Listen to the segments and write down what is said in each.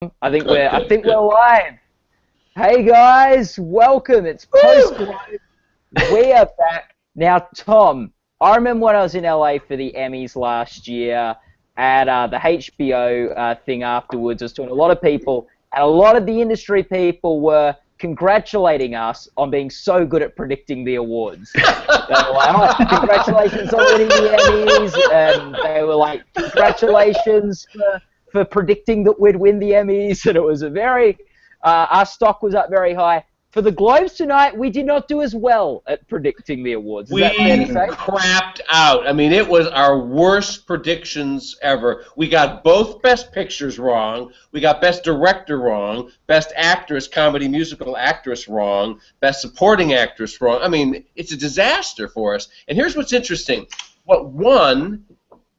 I think we're live. Hey guys, welcome. It's post Globe. We are back now. Tom, I remember when I was in LA for the Emmys last year at the HBO thing afterwards. I was talking to a lot of people, and a lot of the industry people were congratulating us on being so good at predicting the awards. They were like, "Oh, congratulations on winning the Emmys," and they were like, "Congratulations for predicting that we'd win the Emmys," and it was a very, our stock was up very high. For the Globes tonight, we did not do as well at predicting the awards. Is that fair to say? We crapped out. I mean, it was our worst predictions ever. We got both Best Pictures wrong. We got Best Director wrong. Best Actress, Comedy Musical Actress wrong. Best Supporting Actress wrong. I mean, it's a disaster for us. And here's what's interesting. What won...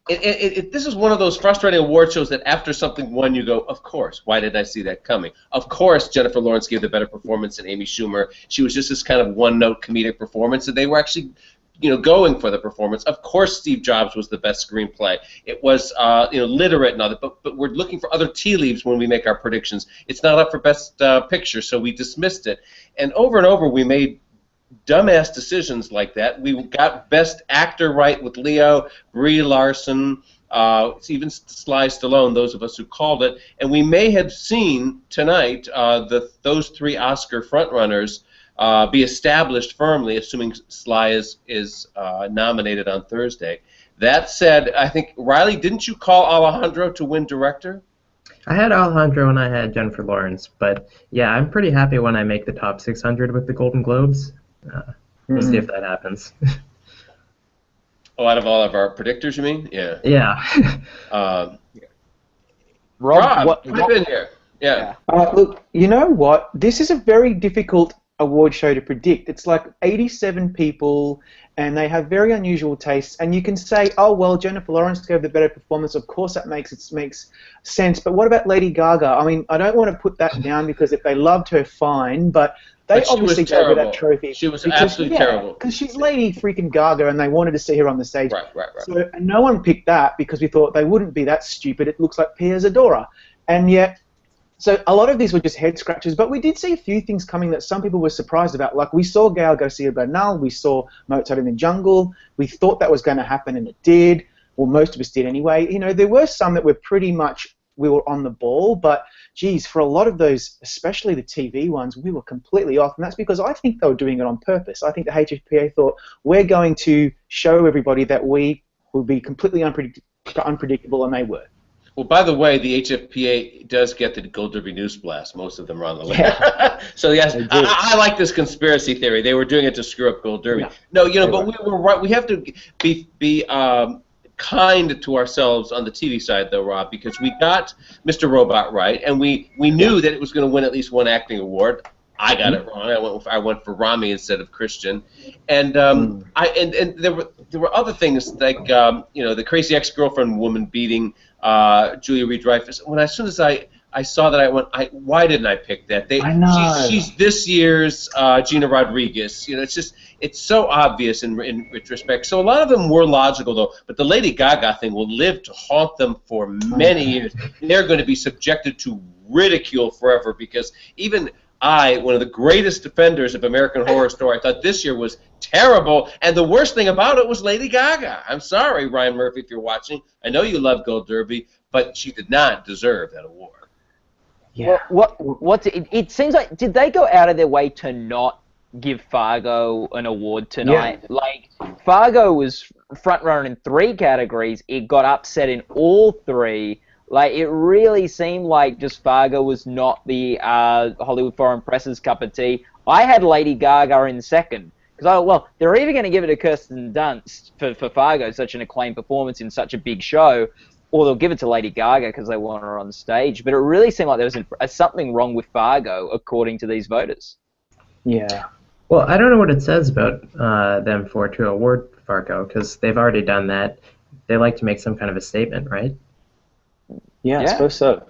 this is one of those frustrating award shows that after something won, you go, of course, why did I see that coming? Of course, Jennifer Lawrence gave the better performance than Amy Schumer. She was just this kind of one-note comedic performance, and they were actually, going for the performance. Of course, Steve Jobs was the best screenplay. It was, literate and all that, but we're looking for other tea leaves when we make our predictions. It's not up for Best Picture, so we dismissed it. And over, we made dumbass decisions like that. We got Best Actor right with Leo, Brie Larson, even Sly Stallone, those of us who called it, and we may have seen tonight those three Oscar frontrunners be established firmly, assuming Sly is nominated on Thursday. That said, I think, Riley, didn't you call Alejandro to win director? I had Alejandro and I had Jennifer Lawrence, but yeah, I'm pretty happy when I make the top 600 with the Golden Globes. We'll see if that happens. Oh, out of all of our predictors, you mean? Yeah. Yeah. Rob, jump in here. Yeah. Look, you know what? This is a very difficult award show to predict. It's like 87 people, and they have very unusual tastes. And you can say, oh, well, Jennifer Lawrence gave the better performance. Of course that makes sense. But what about Lady Gaga? I mean, I don't want to put that down because if they loved her, fine. But they obviously gave her that trophy. She was absolutely terrible. Because she's Lady freaking Gaga, and they wanted to see her on the stage. Right. So and no one picked that because we thought they wouldn't be that stupid. It looks like Pia Zadora. And yet, so a lot of these were just head scratches, but we did see a few things coming that some people were surprised about. Like we saw Gael Garcia Bernal, we saw Mozart in the Jungle. We thought that was going to happen, and it did. Well, most of us did anyway. There were some that were pretty much, we were on the ball, but geez, for a lot of those, especially the TV ones, we were completely off, and that's because I think they were doing it on purpose. I think the HFPA thought, we're going to show everybody that we will be completely unpredictable, and they were. Well, by the way, the HFPA does get the Gold Derby News Blast. Most of them are on the list. Yeah. So yes, I like this conspiracy theory. They were doing it to screw up Gold Derby. No, but we were right. We have to be kind to ourselves on the TV side, though, Rob, because we got Mr. Robot right, and we knew that it was going to win at least one acting award. I got it wrong. I went for Rami instead of Christian, and and there were other things like the Crazy Ex-Girlfriend woman beating Julia Louis-Dreyfus. As soon as I saw that, I went, why didn't I pick that? I know. She's this year's Gina Rodriguez. It's so obvious in retrospect. So a lot of them were logical, though. But the Lady Gaga thing will live to haunt them for many years. They're going to be subjected to ridicule forever because even one of the greatest defenders of American Horror Story, I thought this year was terrible, and the worst thing about it was Lady Gaga. I'm sorry, Ryan Murphy, if you're watching. I know you love Gold Derby, but she did not deserve that award. Yeah. It seems like, did they go out of their way to not give Fargo an award tonight? Yeah. Like, Fargo was front runner in 3 categories. It got upset in all 3. Like, it really seemed like just Fargo was not the Hollywood Foreign Press's cup of tea. I had Lady Gaga in second. Because, they're either going to give it to Kirsten Dunst for Fargo, such an acclaimed performance in such a big show, or they'll give it to Lady Gaga because they want her on stage. But it really seemed like there was something wrong with Fargo, according to these voters. Yeah. Well, I don't know what it says about them to award Fargo, because they've already done that. They like to make some kind of a statement, right? Yeah, I suppose so.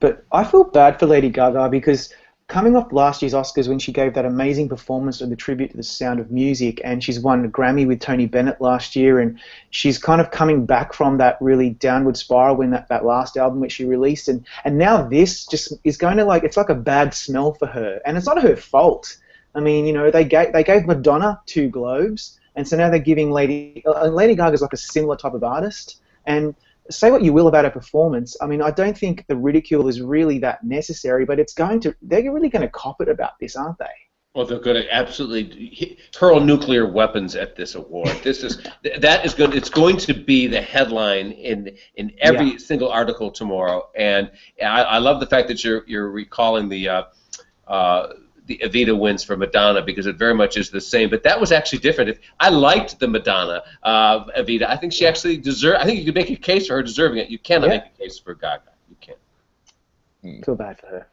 But I feel bad for Lady Gaga because coming off last year's Oscars when she gave that amazing performance of the tribute to the Sound of Music, and she's won a Grammy with Tony Bennett last year, and she's kind of coming back from that really downward spiral when that last album which she released, and now this just is going to, like, it's like a bad smell for her, and it's not her fault. I mean, you know, they gave Madonna 2 Globes, and so now they're giving Lady Gaga's like a similar type of artist, and say what you will about her performance, I mean, I don't think the ridicule is really that necessary, but they're really going to cop it about this, aren't they? Well, they're going to absolutely hurl nuclear weapons at this award. It's going to be the headline in every single article tomorrow, and I love the fact that you're recalling the Evita wins for Madonna, because it very much is the same. But that was actually different. I liked the Madonna Evita. I think she actually deserved. I think you could make a case for her deserving it. You cannot make a case for Gaga. You can't. Feel bad for her.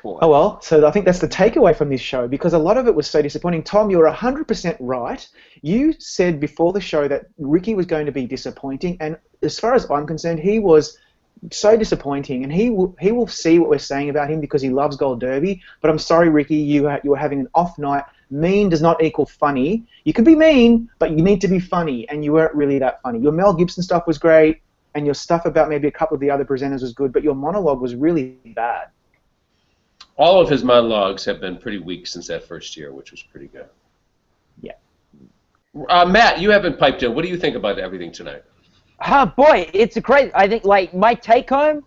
Oh well, so I think that's the takeaway from this show, because a lot of it was so disappointing. Tom, you're 100% right. You said before the show that Ricky was going to be disappointing, and as far as I'm concerned, he was so disappointing, and he will see what we're saying about him because he loves Gold Derby. But I'm sorry, Ricky, you were having an off night. Mean does not equal funny. You can be mean, but you need to be funny, and you weren't really that funny. Your Mel Gibson stuff was great, and your stuff about maybe a couple of the other presenters was good, but your monologue was really bad. All of his monologues have been pretty weak since that first year, which was pretty good. Yeah. Matt, you haven't piped in. What do you think about everything tonight? Boy, it's a great. I think, like, my take home.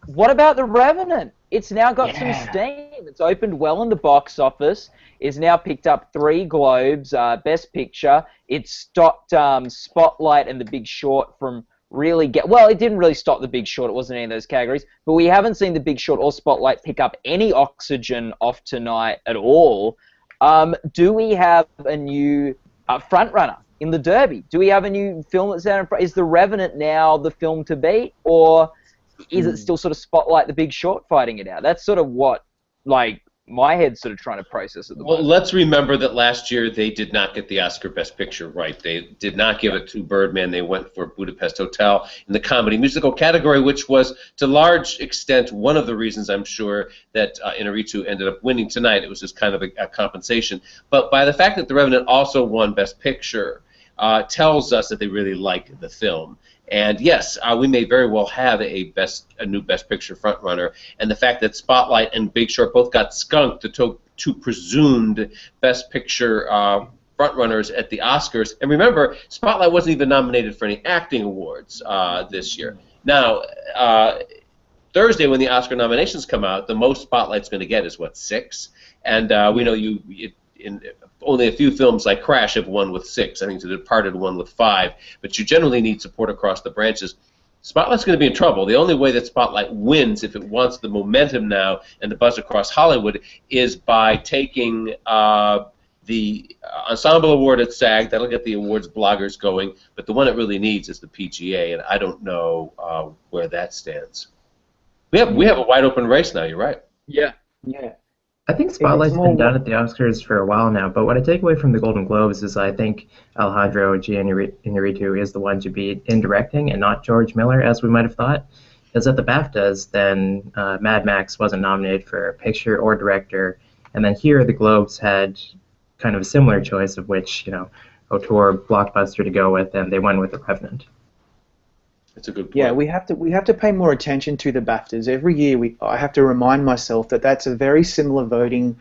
What about The Revenant? It's now got some steam. It's opened well in the box office. It's now picked up 3 Globes, Best Picture. It stopped Spotlight and The Big Short from really well, it didn't really stop The Big Short. It wasn't any of those categories. But we haven't seen The Big Short or Spotlight pick up any oxygen off tonight at all. Do we have a new frontrunner in the Derby? Do we have a new film that's out in front? Is The Revenant now the film to beat, or is it still sort of Spotlight, The Big Short fighting it out? That's sort of what, like, my head's sort of trying to process at the moment. Well, let's remember that last year they did not get the Oscar Best Picture right. They did not give it to Birdman. They went for Budapest Hotel in the comedy musical category, which was to large extent one of the reasons, I'm sure, that Inarritu ended up winning tonight. It was just kind of a compensation. But by the fact that The Revenant also won Best Picture tells us that they really like the film. And yes, we may very well have a new Best Picture frontrunner, and the fact that Spotlight and Big Short both got skunked, the two presumed Best Picture frontrunners at the Oscars. And remember, Spotlight wasn't even nominated for any acting awards this year. Now, Thursday when the Oscar nominations come out, the most Spotlight's going to get is, what, 6? And we know only a few films like Crash have won with 6. I think The Departed won with 5. But you generally need support across the branches. Spotlight's going to be in trouble. The only way that Spotlight wins, if it wants the momentum now and the buzz across Hollywood, is by taking the Ensemble Award at SAG. That'll get the awards bloggers going. But the one it really needs is the PGA, and I don't know where that stands. We have a wide open race now. You're right. Yeah. I think Spotlight's been done at the Oscars for a while now, but what I take away from the Golden Globes is I think Alejandro G. Inarritu is the one to beat in directing and not George Miller, as we might have thought. Because at the BAFTAs, then Mad Max wasn't nominated for picture or director, and then here the Globes had kind of a similar choice of which, auteur blockbuster to go with, and they went with The Revenant. That's a good point. Yeah, we have to pay more attention to the BAFTAs. Every year I have to remind myself that that's a very similar voting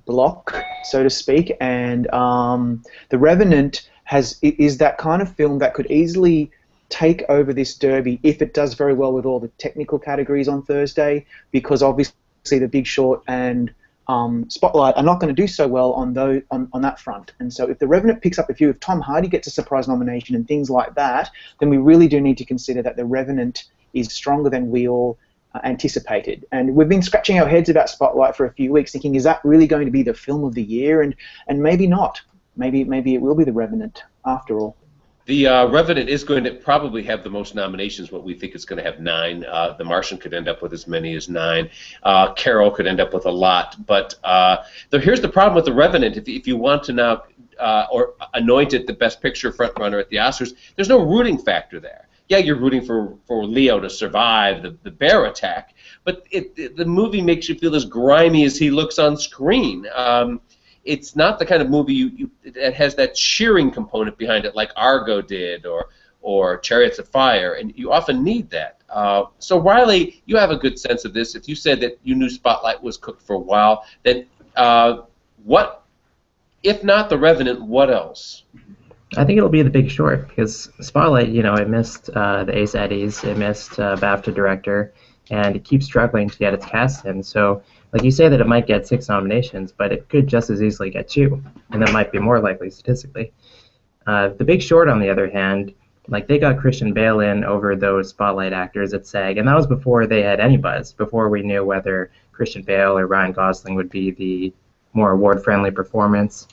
block, so to speak, and The Revenant is that kind of film that could easily take over this Derby if it does very well with all the technical categories on Thursday, because obviously The Big Short and Spotlight are not going to do so well on that front. And so if The Revenant picks up a few, if Tom Hardy gets a surprise nomination and things like that, then we really do need to consider that The Revenant is stronger than we all anticipated. And we've been scratching our heads about Spotlight for a few weeks, thinking, is that really going to be the film of the year? And maybe not. Maybe it will be The Revenant after all. The Revenant is going to probably have the most nominations. What we think it's going to have 9. The Martian could end up with as many as 9. Carol could end up with a lot. But here's the problem with The Revenant. If you want to now or anoint it the Best Picture frontrunner at the Oscars, there's no rooting factor there. yeah, you're rooting for Leo to survive the bear attack, but the movie makes you feel as grimy as he looks on screen. It's not the kind of movie that has that cheering component behind it like Argo did or Chariots of Fire, and you often need that. So Riley, you have a good sense of this. If you said that you knew Spotlight was cooked for a while, then what, if not The Revenant, what else? I think it'll be The Big Short, because Spotlight, it missed the Ace Eddies, it missed BAFTA director, and it keeps struggling to get its cast in. So, like you say that it might get 6 nominations, but it could just as easily get 2, and that might be more likely statistically. The Big Short, on the other hand, like they got Christian Bale in over those Spotlight actors at SAG, and that was before they had any buzz, before we knew whether Christian Bale or Ryan Gosling would be the more award-friendly performance.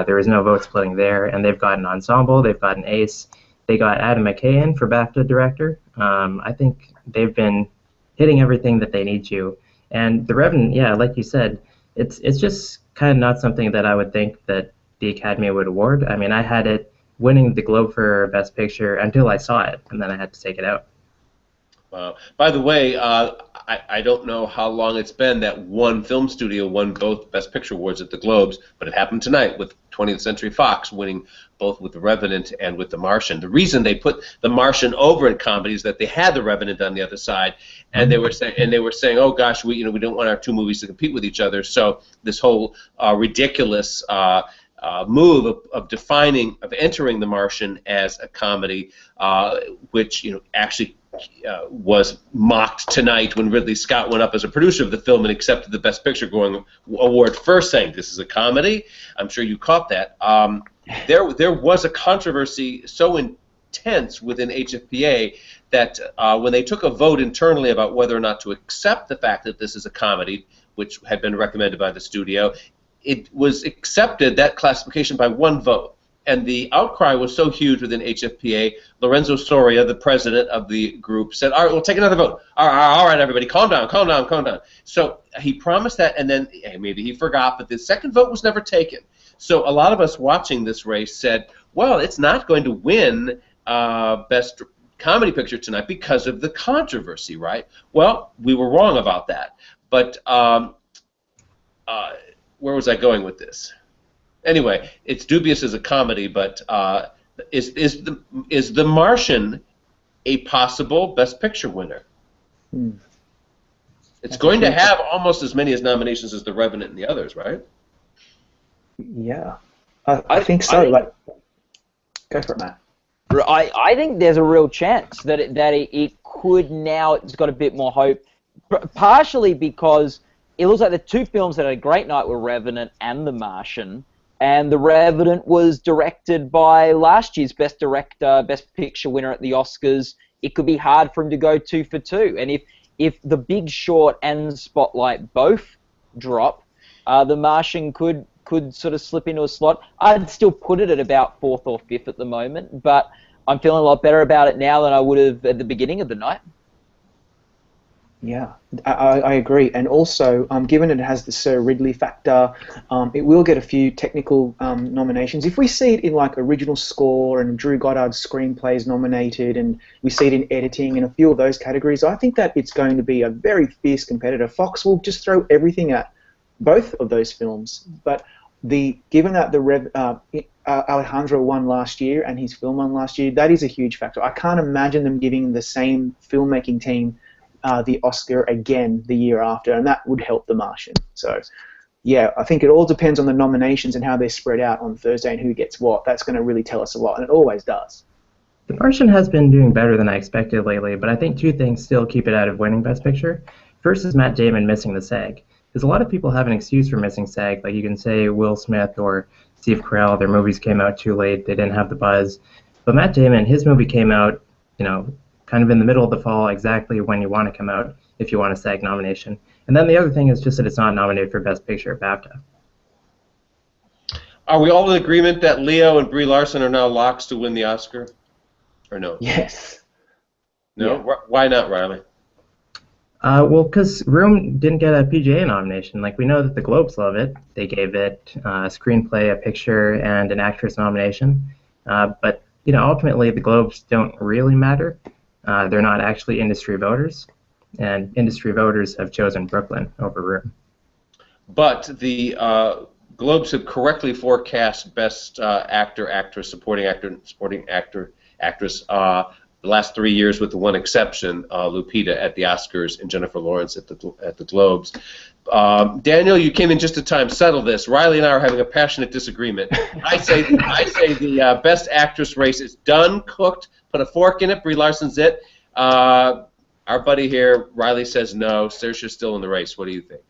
There was no vote splitting there, and they've got an ensemble, they've got an ace, they got Adam McKay in for BAFTA director. I think they've been hitting everything that they need to. And The Revenant, yeah, like you said, it's just kind of not something that I would think that the Academy would award. I mean, I had it winning the Globe for Best Picture until I saw it, and then I had to take it out. By the way, I don't know how long it's been that one film studio won both Best Picture awards at the Globes, but it happened tonight with 20th Century Fox winning both with The Revenant and with The Martian. The reason they put The Martian over in comedy is that they had The Revenant on the other side, and they were saying, oh gosh, we don't want our 2 movies to compete with each other. So this whole ridiculous move of entering The Martian as a comedy, which actually was mocked tonight when Ridley Scott went up as a producer of the film and accepted the Best Picture going award first, saying this is a comedy. I'm sure you caught that. There was a controversy so intense within HFPA that when they took a vote internally about whether or not to accept the fact that this is a comedy, which had been recommended by the studio, it was accepted, that classification, by 1 vote. And the outcry was so huge within HFPA, Lorenzo Soria, the president of the group, said, all right, we'll take another vote. All right, everybody, calm down, calm down, calm down. So he promised that, and then maybe he forgot, but the second vote was never taken. So a lot of us watching this race said, well, it's not going to win Best Comedy Picture tonight because of the controversy, right? Well, we were wrong about that. But where was I going with this? Anyway, it's dubious as a comedy, but is The Martian a possible Best Picture winner? It's going to have almost as many nominations as The Revenant and the others, right? Yeah, I think so. Go for it, Matt. I think there's a real chance that it could now. It's got a bit more hope, partially because it looks like the 2 films that had a great night were Revenant and The Martian. And The Revenant was directed by last year's Best Director, Best Picture winner at the Oscars. It could be hard for him to go 2 for 2. And if The Big Short and Spotlight both drop, The Martian could sort of slip into a slot. I'd still put it at about 4th or 5th at the moment, but I'm feeling a lot better about it now than I would have at the beginning of the night. Yeah, I agree. And also, given it has the Sir Ridley factor, it will get a few technical nominations. If we see it in like original score and Drew Goddard's screenplay is nominated, and we see it in editing and a few of those categories, I think that it's going to be a very fierce competitor. Fox will just throw everything at both of those films. But given that Alejandro won last year and his film won last year, that is a huge factor. I can't imagine them giving the same filmmaking team the Oscar again the year after, and that would help The Martian. So, yeah, I think it all depends on the nominations and how they're spread out on Thursday and who gets what. That's going to really tell us a lot, and it always does. The Martian has been doing better than I expected lately, but I think 2 things still keep it out of winning Best Picture. First is Matt Damon missing the SAG. Because a lot of people have an excuse for missing SAG, like you can say Will Smith or Steve Carell, their movies came out too late, they didn't have the buzz. But Matt Damon, his movie came out, kind of in the middle of the fall, exactly when you want to come out if you want a SAG nomination. And then the other thing is just that it's not nominated for Best Picture at BAFTA. Are we all in agreement that Leo and Brie Larson are now locks to win the Oscar? Or no? Yes. No? Yeah. Why not, Riley? Well, because Room didn't get a PGA nomination. Like, we know that the Globes love it. They gave it a screenplay, a picture, and an actress nomination. But ultimately the Globes don't really matter. They're not actually industry voters, and industry voters have chosen Brooklyn over Room. But the Globes have correctly forecast Best Actor, Actress, Supporting Actor, Actress the last 3 years, with the one exception, Lupita at the Oscars and Jennifer Lawrence at the Globes. Daniel, you came in just in time. Settle this. Riley and I are having a passionate disagreement. I say the Best Actress race is done, cooked. Put a fork in it. Brie Larson's it. Our buddy here, Riley, says no. Saoirse's still in the race. What do you think?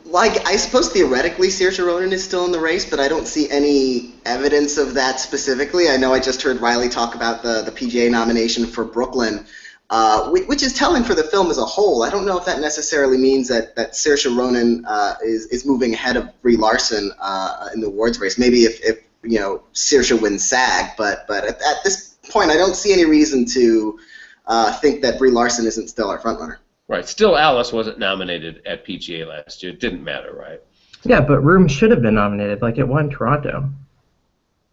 Like, I suppose theoretically Saoirse Ronan is still in the race, but I don't see any evidence of that specifically. I know I just heard Riley talk about the PGA nomination for Brooklyn, which is telling for the film as a whole. I don't know if that necessarily means that Saoirse Ronan is moving ahead of Brie Larson in the awards race. Maybe if Saoirse wins SAG, but at this point I don't see any reason to think that Brie Larson isn't still our frontrunner. Right. Still, Alice wasn't nominated at PGA last year. It didn't matter, right? Yeah, but Room should have been nominated. Like, it won Toronto.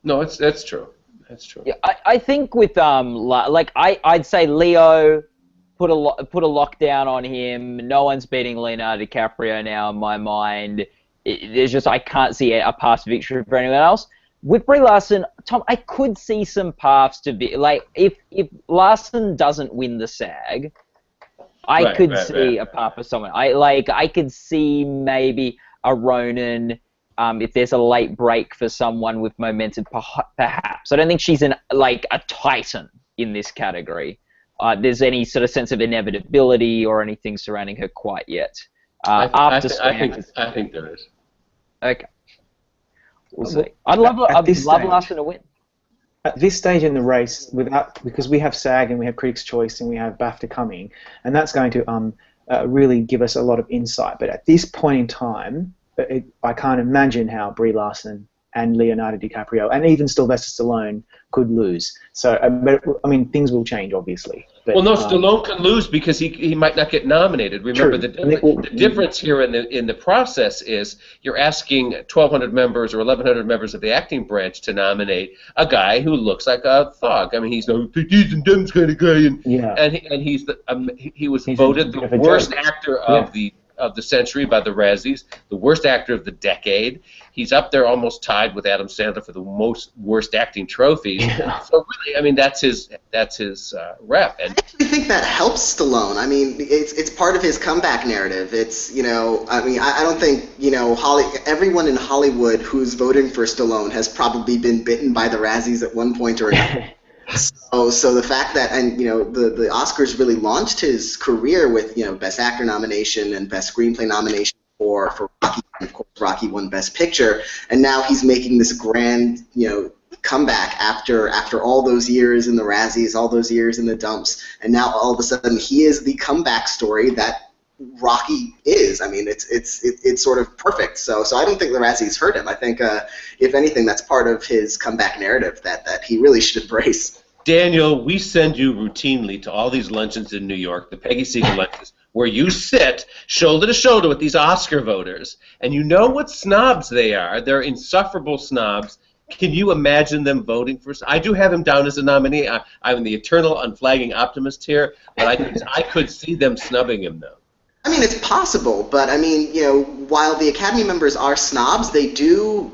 No, that's true. That's true. Yeah, I think with I'd say Leo put a lockdown on him. No one's beating Leonardo DiCaprio now in my mind. There's just, I can't see a past victory for anyone else. With Brie Larson, Tom, I could see some paths to be like if Larson doesn't win the SAG. I could see a path for someone. I could see maybe a Ronan if there's a late break for someone with momentum, perhaps. I don't think she's a titan in this category. There's any sort of sense of inevitability or anything surrounding her quite yet. I think there is. Okay. We'll see. I'd love Larson to win. At this stage in the race, because we have SAG and we have Critics' Choice and we have BAFTA coming, and that's going to really give us a lot of insight. But at this point in time, I can't imagine how Brie Larson and Leonardo DiCaprio and even Sylvester Stallone could lose. So, I mean, things will change, obviously. But, well, no, Stallone can lose because he might not get nominated. Remember, the difference here in the process is you're asking 1,200 members or 1,100 members of the acting branch to nominate a guy who looks like a thug. I mean, he's no deeds and dumbs kind of guy, and he was voted the worst actor of the century by the Razzies, the worst actor of the decade. He's up there almost tied with Adam Sandler for the worst acting trophies. Yeah. So really, I mean, that's his rep. And I actually think that helps Stallone. I mean, it's part of his comeback narrative. It's, I mean, I don't think, everyone in Hollywood who's voting for Stallone has probably been bitten by the Razzies at one point or another. So the fact that, and the Oscars really launched his career with Best Actor nomination and Best Screenplay nomination for Rocky, and of course Rocky won Best Picture, and now he's making this grand comeback after all those years in the Razzies, all those years in the dumps, and now all of a sudden he is the comeback story that Rocky is. I mean, it's sort of perfect. So I don't think the Razzies hurt him. I think if anything, that's part of his comeback narrative that he really should embrace. Daniel, we send you routinely to all these luncheons in New York, the Peggy Seeger luncheons, where you sit shoulder to shoulder with these Oscar voters, and you know what snobs they are. They're insufferable snobs. Can you imagine them voting for? I do have him down as a nominee. I'm the eternal, unflagging optimist here, but I could see them snubbing him, though. I mean, it's possible, but I mean, while the Academy members are snobs, they do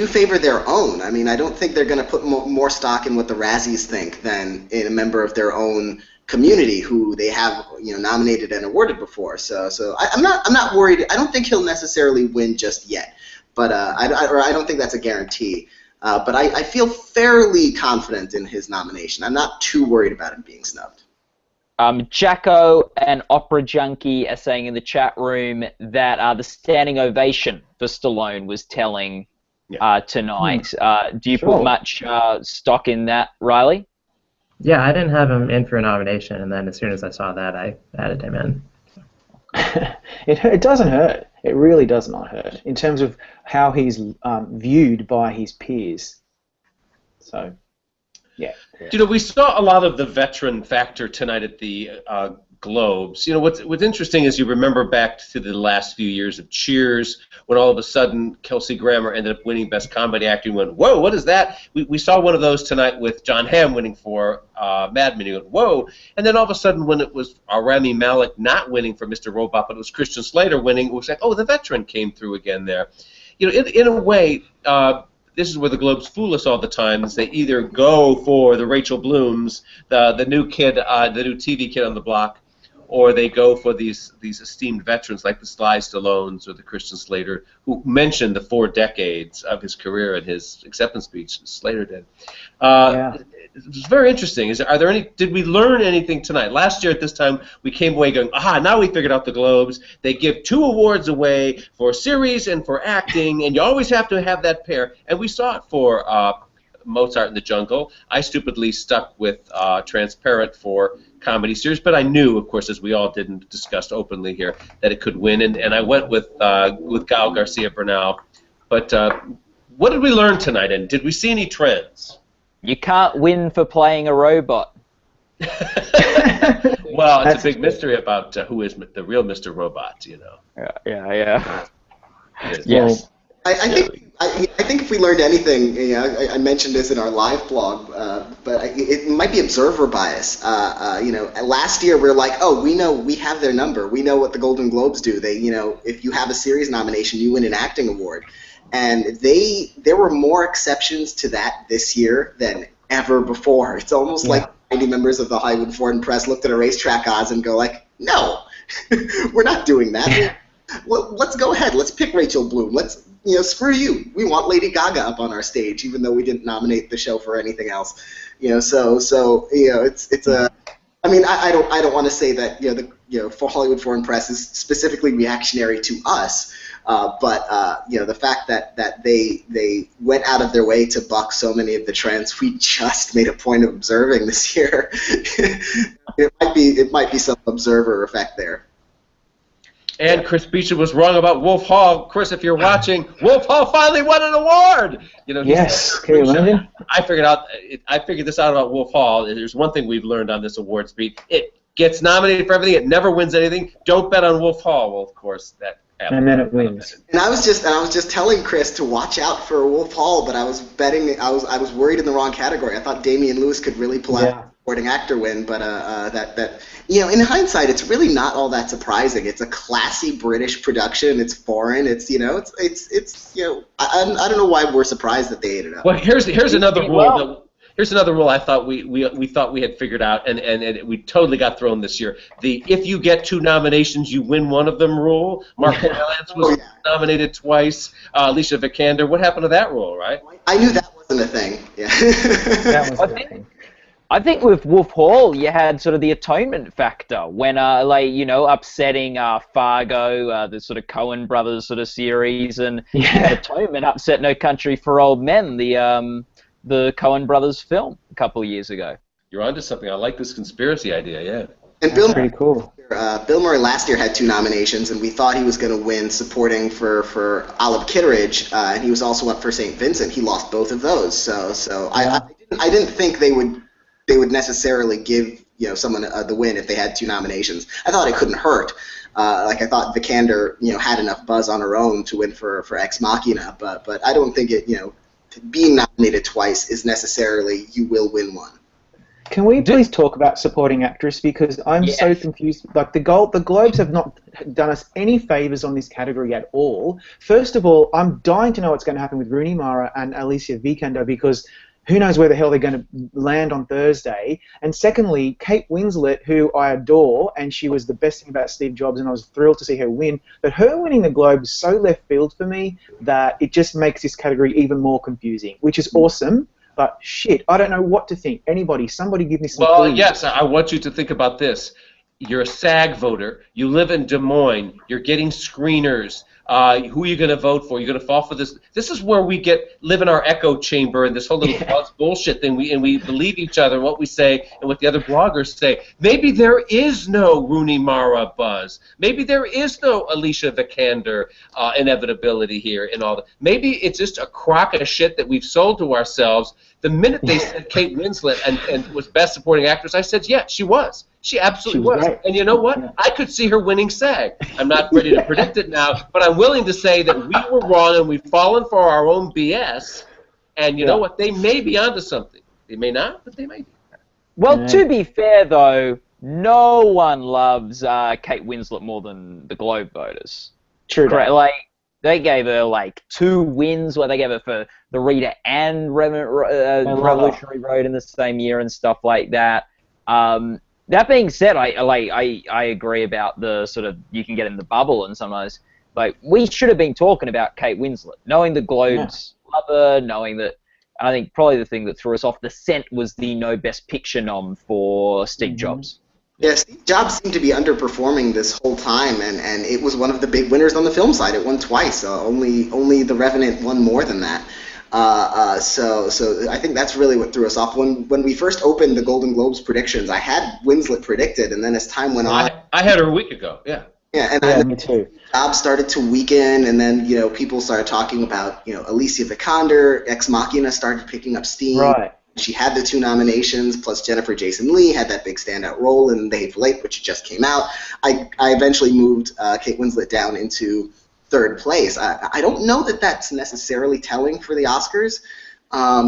favor their own. I mean, I don't think they're going to put more stock in what the Razzies think than in a member of their own community who they have nominated and awarded before. So I'm not worried. I don't think he'll necessarily win just yet, but I don't think that's a guarantee. But I feel fairly confident in his nomination. I'm not too worried about him being snubbed. Jacko and Opera Junkie are saying in the chat room that the standing ovation for Stallone was telling tonight. Do you put much stock in that, Riley? Yeah, I didn't have him in for a nomination, and then as soon as I saw that, I added him in. It doesn't hurt. It really does not hurt in terms of how he's viewed by his peers. So, yeah. We saw a lot of the veteran factor tonight at the Globes. What's interesting is you remember back to the last few years of Cheers, when all of a sudden Kelsey Grammer ended up winning Best Comedy Actor. You went, whoa, what is that? We saw one of those tonight with John Hamm winning for Mad Men. You went, whoa. And then all of a sudden when it was Rami Malek not winning for Mr. Robot, but it was Christian Slater winning, it was like, oh, the veteran came through again there. In a way, this is where the Globes fool us all the time, is they either go for the Rachel Blooms, the new kid, the new TV kid on the block, or they go for these esteemed veterans like the Sly Stallones or the Christian Slater, who mentioned the 4 decades of his career in his acceptance speech. Slater did. It was very interesting. Did we learn anything tonight? Last year at this time, we came away going, aha, now we figured out the Globes. They give 2 awards away for series and for acting, and you always have to have that pair. And we saw it for Mozart in the Jungle. I stupidly stuck with Transparent for comedy series, but I knew, of course, as we all did and discussed openly here, that it could win, and I went with Gael Garcia Bernal. But what did we learn tonight, and did we see any trends? You can't win for playing a robot. Well, it's a big mystery about who is the real Mr. Robot, Yeah. Yes. I think if we learned anything, I mentioned this in our live blog, but it might be observer bias. Last year we were like, oh, we have their number. We know what the Golden Globes do. They, if you have a series nomination, you win an acting award. And there were more exceptions to that this year than ever before. It's almost like 90 members of the Hollywood Foreign Press looked at a racetrack odds and go like, no, we're not doing that. Let's go ahead. Let's pick Rachel Bloom. Let's, screw you. We want Lady Gaga up on our stage, even though we didn't nominate the show for anything else. It's a. I mean, I don't want to say that for Hollywood Foreign Press is specifically reactionary to us, but the fact that they went out of their way to buck so many of the trends we just made a point of observing this year. it might be some observer effect there. And Chris Beecham was wrong about Wolf Hall. Chris, if you're watching, Wolf Hall finally won an award. Yes, can you imagine? I figured this out about Wolf Hall. There's one thing we've learned on this awards beat: it gets nominated for everything. It never wins anything. Don't bet on Wolf Hall. Well, of course that. And then it wins. And I was just telling Chris to watch out for Wolf Hall, but I was betting. I was worried in the wrong category. I thought Damian Lewis could really pull out a supporting actor win, but in hindsight, it's really not all that surprising. It's a classy British production. It's foreign. It's I don't know why we're surprised that they ate it up. Well, here's another rule. Here's another rule I thought we thought we had figured out, and we totally got thrown this year. The if you get 2 nominations, you win one of them rule. Mark Rylance was nominated twice. Alicia Vikander. What happened to that rule, right? I knew that wasn't a thing. Yeah. That was a thing. I think with Wolf Hall, you had sort of the atonement factor when, upsetting Fargo, the sort of Coen Brothers sort of series, and atonement upset No Country for Old Men, the Coen Brothers film a couple of years ago. You're onto something. I like this conspiracy idea. Yeah. And Bill Murray, cool. Bill Murray last year had 2 nominations, and we thought he was going to win supporting for Olive Kitteridge, and he was also up for St. Vincent. He lost both of those. So I didn't think they would necessarily give someone the win if they had 2 nominations. I thought it couldn't hurt. I thought Vikander had enough buzz on her own to win for Ex Machina, but I don't think it being nominated twice is necessarily you will win one. Can we please talk about supporting actress, because I'm so confused. Like the Globes have not done us any favors on this category at all. First of all, I'm dying to know what's going to happen with Rooney Mara and Alicia Vikander, because who knows where the hell they're going to land on Thursday. And secondly, Kate Winslet, who I adore, and she was the best thing about Steve Jobs, and I was thrilled to see her win. But her winning the Globe is so left field for me that it just makes this category even more confusing, which is awesome. But shit, I don't know what to think. Somebody give me some clues. Yes, I want you to think about this. You're a SAG voter. You live in Des Moines. You're getting screeners. Who are you going to vote for? You're going to fall for this. This is where we live in our echo chamber and this whole little bullshit thing. We believe each other, what we say, and what the other bloggers say. Maybe there is no Rooney Mara buzz. Maybe there is no Alicia Vikander inevitability here and all that. Maybe it's just a crock of shit that we've sold to ourselves. The minute they said Kate Winslet and was Best Supporting Actress, I said, yeah, she was. She absolutely She was was. great. And you know what? Yeah. I could see her winning SAG. I'm not ready to predict it now, but I'm willing to say that we were wrong and we've fallen for our own BS. And you know what? They may be onto something. They may not, but they may be. Well, to be fair, though, no one loves Kate Winslet more than the Globe voters. True. Like, they gave her, like, 2 wins where they gave her for the Rita and Revolutionary Road in the same year and stuff like that. That being said, I agree about the sort of, you can get in the bubble and sometimes, like, we should have been talking about Kate Winslet, knowing the Globes love her, knowing that. I think probably the thing that threw us off the scent was the no Best Picture nom for Steve Jobs. Yeah, Steve Jobs seemed to be underperforming this whole time, and it was one of the big winners on the film side. It won twice. Only The Revenant won more than that. So I think that's really what threw us off. When we first opened the Golden Globes predictions, I had Winslet predicted, and then as time went on, I had her a week ago. Yeah. Yeah, and me too. Jobs started to weaken, and then people started talking about Alicia Vikander, Ex Machina started picking up steam. Right. She had the 2 nominations, plus Jennifer Jason Leigh had that big standout role in The Hateful Eight, which just came out. I eventually moved Kate Winslet down into 3rd place. I don't know that that's necessarily telling for the Oscars.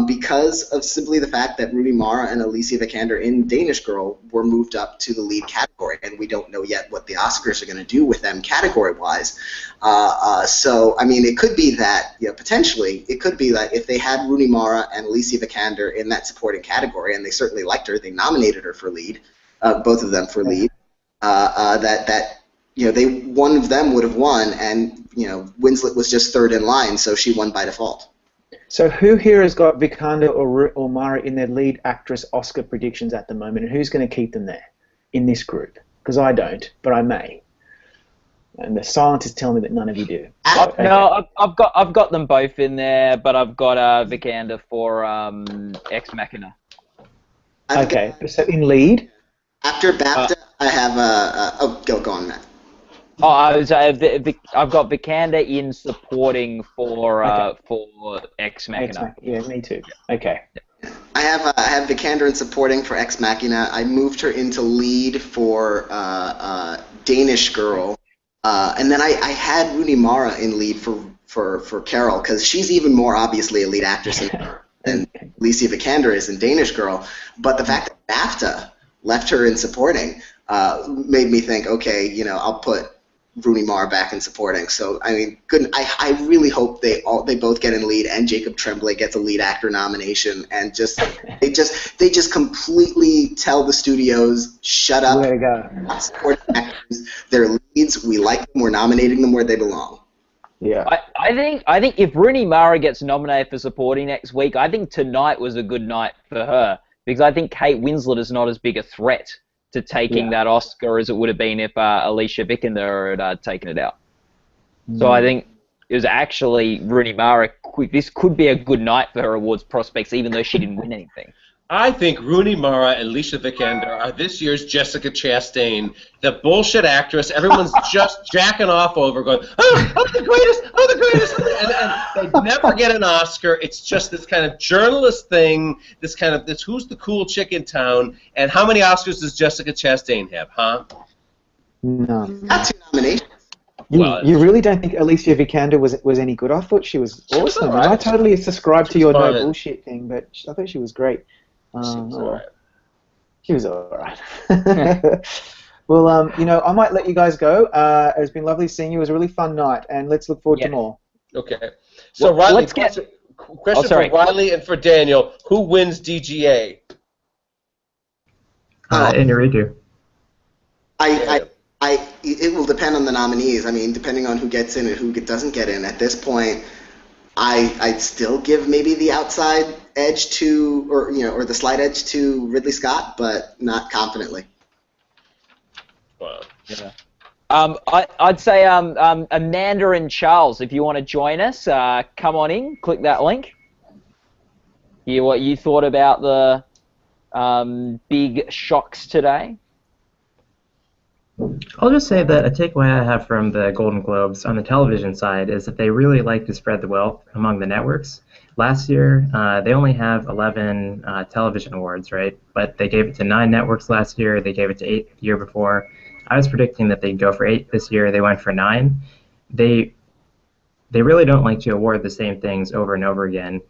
Because of simply the fact that Rooney Mara and Alicia Vikander in Danish Girl were moved up to the lead category, and we don't know yet what the Oscars are going to do with them category-wise. So, I mean, it could be that, potentially, it could be that if they had Rooney Mara and Alicia Vikander in that supporting category, and they certainly liked her, they nominated her for lead, both of them for lead, one of them would have won, and, Winslet was just 3rd in line, so she won by default. So who here has got Vikander or Mara in their lead actress Oscar predictions at the moment, and who's going to keep them there in this group? Because I don't, but I may. And the scientists tell me that none of you do. No, I've got them both in there, but I've got Vikander for Ex Machina. Okay, so in lead. After BAFTA, I have go on, Matt. Oh, I've got Vikander in supporting for Ex Machina. Yeah, me too. Okay. I have Vikander in supporting for Ex Machina. I moved her into lead for Danish Girl, and then I had Rooney Mara in lead for Carol, because she's even more obviously a lead actress than Alicia Vikander is in Danish Girl. But the fact that BAFTA left her in supporting made me think, okay, I'll put Rooney Mara back in supporting. So I mean, I really hope they both get in lead, and Jacob Tremblay gets a lead actor nomination, and they just completely tell the studios, shut up. Way to go. Supporting actors, they're leads. We like them. We're nominating them where they belong. Yeah. I think if Rooney Mara gets nominated for supporting next week, I think tonight was a good night for her, because I think Kate Winslet is not as big a threat to taking that Oscar as it would have been if Alicia Vikander had taken it out. So I think it was actually Rooney Mara. This could be a good night for her awards prospects, even though she didn't win anything. I think Rooney Mara and Alicia Vikander are this year's Jessica Chastain, the bullshit actress everyone's just jacking off over, going, oh, I'm the greatest, I'm the greatest, and they never get an Oscar. It's just this kind of journalist thing, this who's the cool chick in town, and how many Oscars does Jessica Chastain have, huh? No. That's 2 nominations. You really don't think Alicia Vikander was any good? I thought she was awesome. Right. I totally subscribe to your no bullshit thing, but I thought she was great. She was all right. Well, I might let you guys go. It's been lovely seeing you. It was a really fun night, and let's look forward to more. Okay. So, Riley, let's get... question for Riley and for Daniel. Who wins DGA? Inarritu. It will depend on the nominees. I mean, depending on who gets in and who doesn't get in. At this point, I'd still give maybe the outside edge to, or the slight edge to Ridley Scott, but not confidently. Wow. Yeah. I'd say Amanda and Charles, if you want to join us, come on in, click that link. Hear what you thought about the big shocks today. I'll just say that a takeaway I have from the Golden Globes on the television side is that they really like to spread the wealth among the networks. Last year, they only have 11 television awards, right? But they gave it to 9 networks last year. They gave it to 8 the year before. I was predicting that they'd go for 8 this year. They went for 9. They really don't like to award the same things over and over again,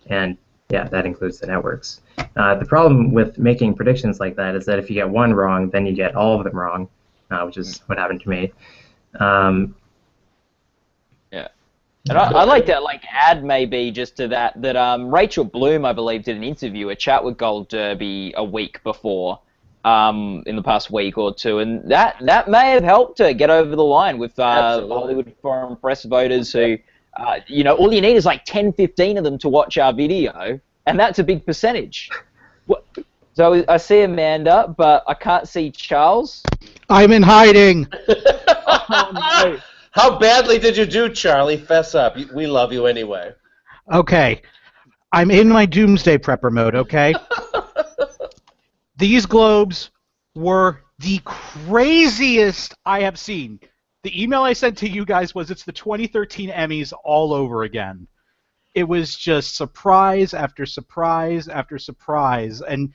and yeah, that includes the networks. The problem with making predictions like that is that if you get one wrong, then you get all of them wrong, which is what happened to me. Yeah. And I like to add maybe just to that Rachel Bloom, I believe, did an interview, a chat with Gold Derby a week before, in the past week or two, and that may have helped her get over the line with Hollywood Foreign Press voters who, all you need is like 10, 15 of them to watch our video, and that's a big percentage. So I see Amanda, but I can't see Charles. I'm in hiding. Oh, no. How badly did you do, Charlie? Fess up. We love you anyway. Okay. I'm in my doomsday prepper mode, okay? These globes were the craziest I have seen. The email I sent to you guys was it's the 2013 Emmys all over again. It was just surprise after surprise after surprise. And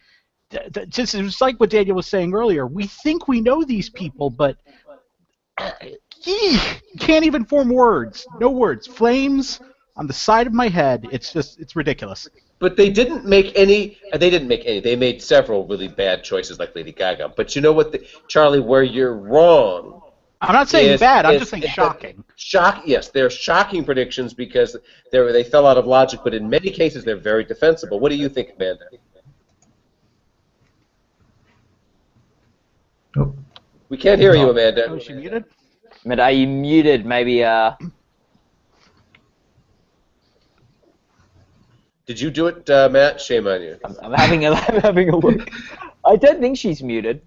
just it was like what Daniel was saying earlier. We think we know these people, but you can't even form words. No words. Flames on the side of my head. It's ridiculous. But they didn't make any. They made several really bad choices, like Lady Gaga. But you know what, Charlie? Where you're wrong. I'm not saying bad. I'm just saying shocking. Yes, they're shocking predictions because they fell out of logic. But in many cases, they're very defensible. What do you think, Amanda? Oh. We can't hear you, Amanda. Oh, is she muted? Amanda, are you muted? Maybe. Did you do it, Matt? Shame on you. I'm having a look. I don't think she's muted.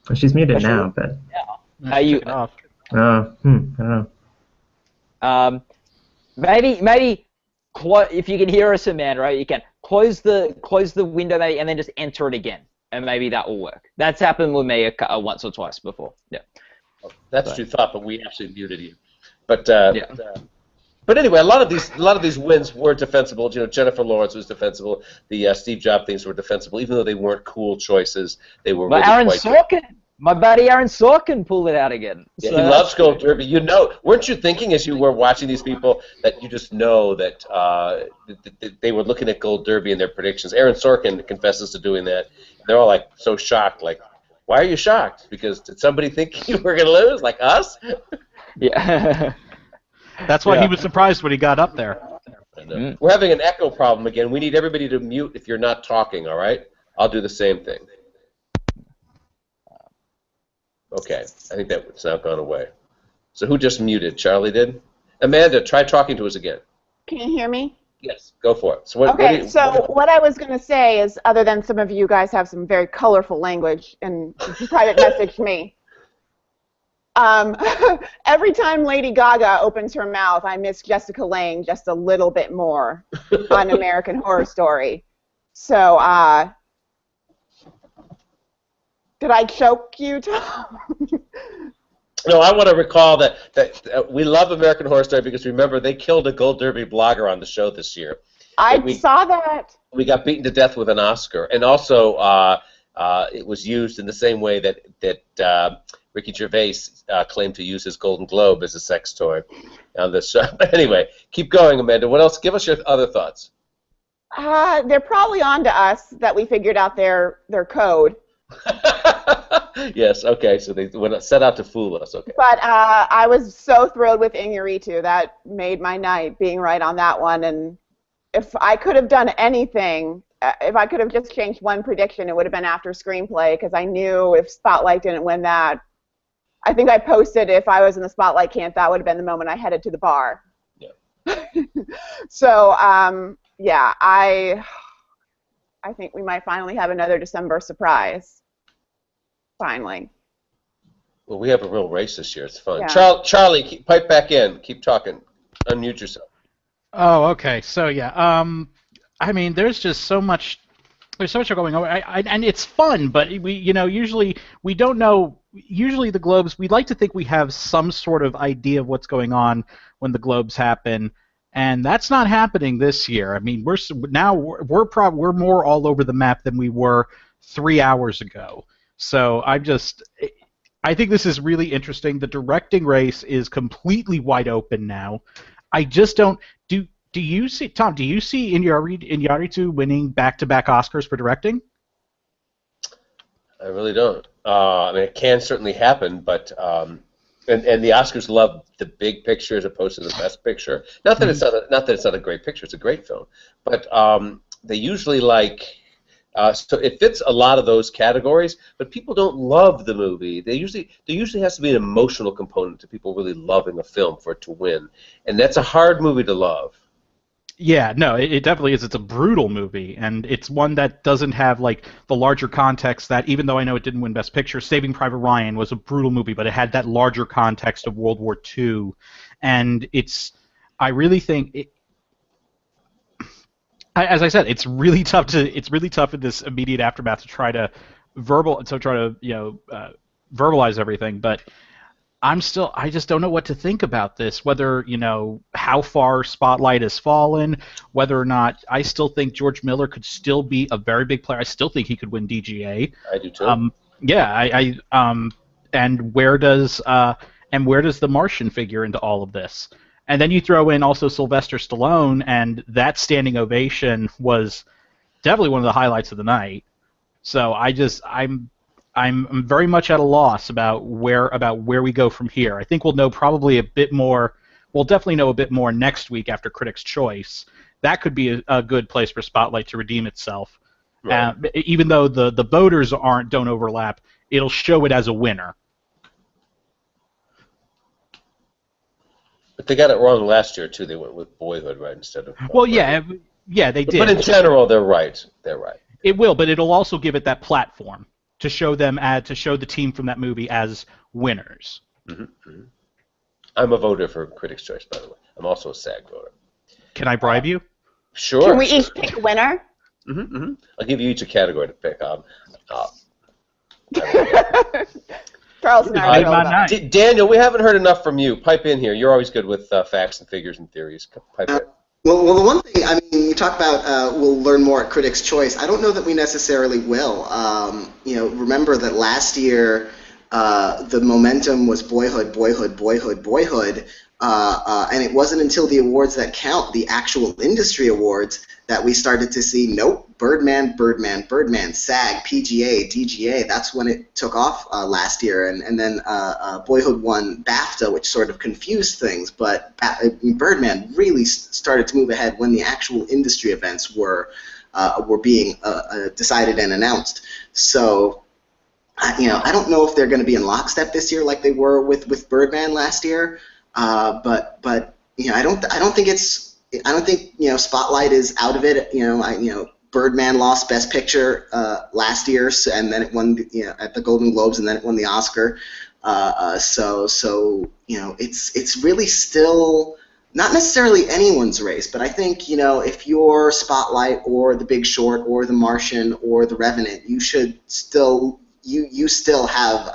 Well, she's muted now, but. Yeah. Are you? Off. I don't know. Maybe if you can hear us, Amanda, right? You can close the window maybe, and then just enter it again, and maybe that will work. That's happened with me once or twice before. Yeah. That's what you thought, but we actually muted you. But yeah. But anyway, a lot of these wins were defensible. You know, Jennifer Lawrence was defensible. The Steve Jobs things were defensible, even though they weren't cool choices. They were. But really Aaron quite Sorkin, my buddy Aaron Sorkin, pulled it out again. Yeah, So he loves Gold Derby. You know, weren't you thinking as you were watching these people that you just know that they were looking at Gold Derby and their predictions? Aaron Sorkin confesses to doing that. They're all like so shocked, like, why are you shocked? Because did somebody think you were going to lose, like us? Yeah. That's why he was surprised when he got up there. We're having an echo problem again. We need everybody to mute if you're not talking, all right? I'll do the same thing. Okay, I think that's now gone away. So who just muted? Charlie did? Amanda, try talking to us again. Can you hear me? Yes, go for it. So what I was going to say is, other than some of you guys have some very colorful language and private message me, every time Lady Gaga opens her mouth, I miss Jessica Lange just a little bit more on American Horror Story. So, did I choke you, Tom? No, I want to recall that we love American Horror Story because, remember, they killed a Gold Derby blogger on the show this year. I saw that. We got beaten to death with an Oscar. And also, it was used in the same way that Ricky Gervais claimed to use his Golden Globe as a sex toy on this show. But anyway, keep going, Amanda. What else? Give us your other thoughts. They're probably on to us that we figured out their code. Yes, okay, so they went set out to fool us, okay. But I was so thrilled with Iñárritu. That made my night, being right on that one. And if I could have done anything, if I could have just changed one prediction, it would have been after screenplay, because I knew if Spotlight didn't win that, I think I posted if I was in the Spotlight camp, that would have been the moment I headed to the bar. Yeah. So, yeah, I think we might finally have another December surprise. Finally. Well, we have a real race this year. It's fun. Yeah. Charlie, pipe back in. Keep talking. Unmute yourself. Oh, okay. So yeah, I mean, there's just so much. There's so much going on, and it's fun. But we, usually we don't know usually the Globes, we'd like to think we have some sort of idea of what's going on when the Globes happen, and that's not happening this year. I mean, we're more all over the map than we were 3 hours ago. So I think this is really interesting. The directing race is completely wide open now. I just don't do. Do you see, Tom? Do you see Iñárritu winning back-to-back Oscars for directing? I really don't. I mean, it can certainly happen, but and the Oscars love the big picture as opposed to the best picture. Not that it's not a great picture; it's a great film, but they usually like. So it fits a lot of those categories, but people don't love the movie. There usually has to be an emotional component to people really loving a film for it to win, and that's a hard movie to love. Yeah, no, it definitely is. It's a brutal movie, and it's one that doesn't have like the larger context that, even though I know it didn't win Best Picture, Saving Private Ryan was a brutal movie, but it had that larger context of World War II, and I really think as I said, it's really tough in this immediate aftermath to try to verbalize everything. But I just don't know what to think about this. Whether how far Spotlight has fallen, whether or not I still think George Miller could still be a very big player. I still think he could win DGA. I do too. And where does The Martian figure into all of this? And then you throw in also Sylvester Stallone, and that standing ovation was definitely one of the highlights of the night. So I'm very much at a loss about where we go from here. I think we'll know probably a bit more. We'll definitely know a bit more next week after Critics' Choice. That could be a good place for Spotlight to redeem itself. Right. Even though the voters don't overlap, it'll show it as a winner. But they got it wrong last year too. They went with Boyhood right instead of. Well, yeah, they did. But in general, they're right. They're right. It will, but it'll also give it that platform to show the team from that movie as winners. Mm-hmm, mm-hmm. I'm a voter for Critics' Choice, by the way. I'm also a SAG voter. Can I bribe you? Sure. Can we each pick a winner? Mm-hmm, mm-hmm. I'll give you each a category to pick. Charles and I are Daniel, we haven't heard enough from you. Pipe in here. You're always good with facts and figures and theories. Pipe in. Well, the one thing, I mean, you talk about we'll learn more at Critics' Choice. I don't know that we necessarily will. Remember that last year the momentum was Boyhood, Boyhood, Boyhood, Boyhood, and it wasn't until the awards that count, the actual industry awards, that we started to see, nope, Birdman, Birdman, Birdman, SAG, PGA, DGA. That's when it took off last year, and then Boyhood won BAFTA, which sort of confused things. But Birdman really started to move ahead when the actual industry events were being decided and announced. So, I don't know if they're going to be in lockstep this year like they were with Birdman last year. But I don't think Spotlight is out of it. Birdman lost Best Picture last year, and then it won at the Golden Globes, and then it won the Oscar. So it's really still not necessarily anyone's race, but I think if you're Spotlight or The Big Short or The Martian or The Revenant, you should still. You still have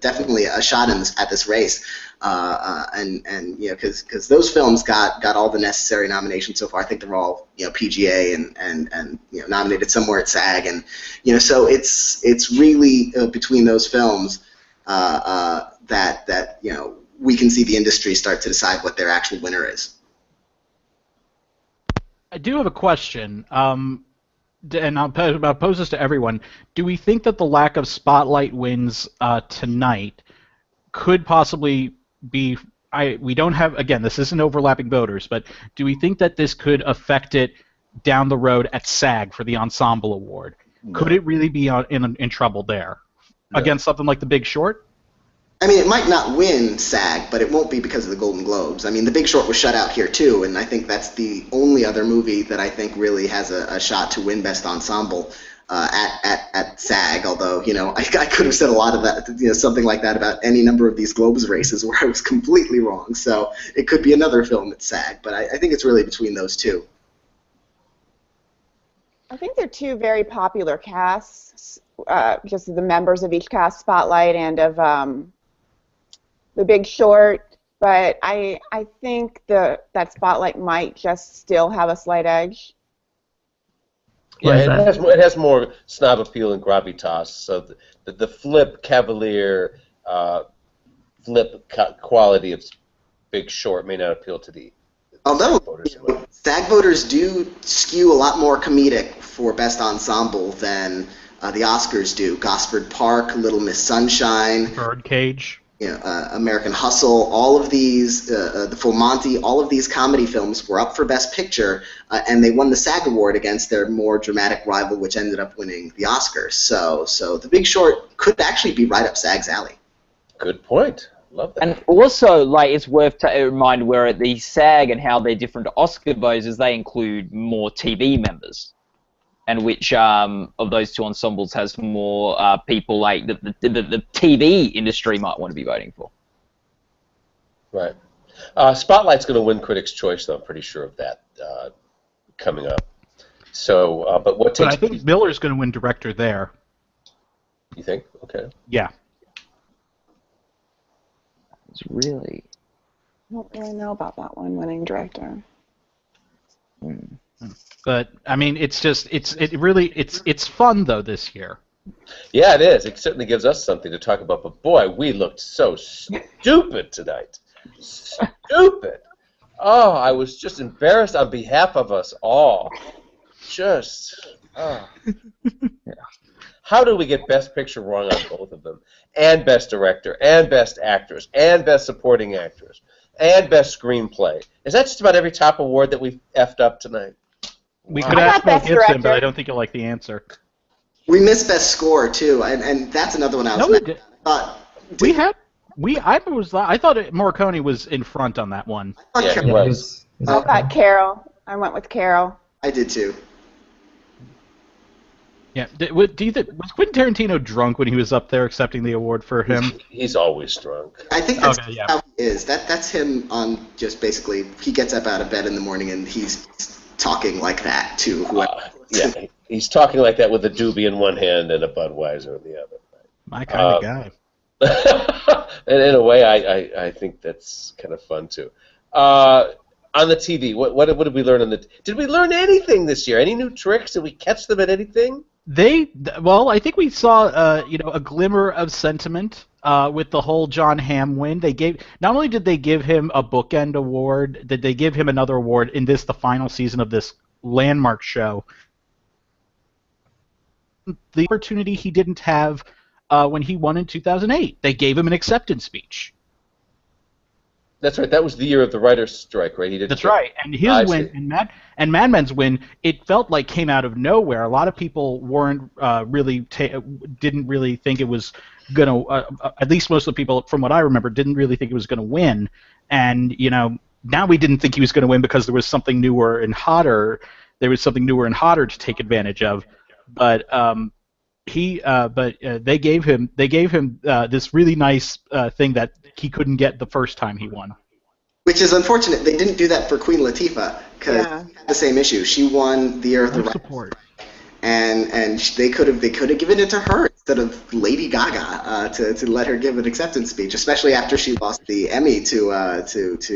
definitely a shot at this race, because those films got all the necessary nominations so far. I think they're all PGA and nominated somewhere at SAG, and so it's really between those films that we can see the industry start to decide what their actual winner is. I do have a question. And I'll pose this to everyone. Do we think that the lack of Spotlight wins tonight could possibly be... we don't have... Again, this isn't overlapping voters, but do we think that this could affect it down the road at SAG for the Ensemble Award? No. Could it really be in trouble there? No. Against something like The Big Short? I mean, it might not win SAG, but it won't be because of the Golden Globes. I mean, The Big Short was shut out here too, and I think that's the only other movie that I think really has a shot to win Best Ensemble at SAG. Although, I could have said a lot of that, something like that about any number of these Globes races where I was completely wrong. So it could be another film at SAG, but I think it's really between those two. I think they're two very popular casts. just the members of each cast spotlight and of The Big Short. But I think that spotlight might just still have a slight edge. Yeah, it has more snob appeal and gravitas. So the flip, cavalier, flip quality of Big Short may not appeal to the Although voters. SAG voters do skew a lot more comedic for Best Ensemble than the Oscars do. Gosford Park, Little Miss Sunshine, Birdcage, American Hustle, all of these, The Full Monty, all of these comedy films were up for Best Picture, and they won the SAG Award against their more dramatic rival, which ended up winning the Oscars. So The Big Short could actually be right up SAG's alley. Good point. Love that. And also, like, it's worth to remind where at the SAG and how they're different to Oscar votes is they include more TV members, and which of those two ensembles has more people like the TV industry might want to be voting for. Right. Spotlight's going to win Critics' Choice, though. I'm pretty sure of that coming up. So, but what takes? But I think Miller's going to win Director there. You think? Okay. Yeah. It's really. I don't really know about that one, winning director. But I mean, it's just it's fun though this year. Yeah, it is. It certainly gives us something to talk about. But boy, we looked so stupid tonight. Stupid. Oh, I was just embarrassed on behalf of us all. Just. Oh. Yeah. How do we get Best Picture wrong on both of them? And Best Director, and Best Actress, and Best Supporting Actress, and Best Screenplay. Is that just about every top award that we've effed up tonight? We could ask Mel Gibson, but I don't think you'll like the answer. We missed Best Score, too, and that's another one I was mad at. I thought Morricone was in front on that one. Yeah, he was. I thought Carol. I went with Carol. I did, too. Yeah. Do you think was Quentin Tarantino drunk when he was up there accepting the award for him? He's always drunk. I think that's how he is. That's him on just basically he gets up out of bed in the morning and he's talking like that to whoever. Yeah, he's talking like that with a doobie in one hand and a Budweiser in the other. My kind of guy. And in a way, I think that's kind of fun too. On the TV, what did we learn on the? Did we learn anything this year? Any new tricks? Did we catch them at anything? I think we saw a glimmer of sentiment with the whole John Hamm win. Not only did they give him a bookend award, did they give him another award in the final season of this landmark show. The opportunity he didn't have when he won in 2008. They gave him an acceptance speech. That's right. That was the year of the writer's strike, right? That's right. And his win and Mad Men's win, it felt like came out of nowhere. A lot of people weren't didn't really think it was gonna. At least most of the people, from what I remember, didn't really think it was gonna win. And now we didn't think he was gonna win because there was something newer and hotter. There was something newer and hotter to take advantage of. But they gave him this really nice thing that he couldn't get the first time he won. Which is unfortunate. They didn't do that for Queen Latifah because she had the same issue. She won the Earth of support, and they could have given it to her instead of Lady Gaga to let her give an acceptance speech, especially after she lost the Emmy to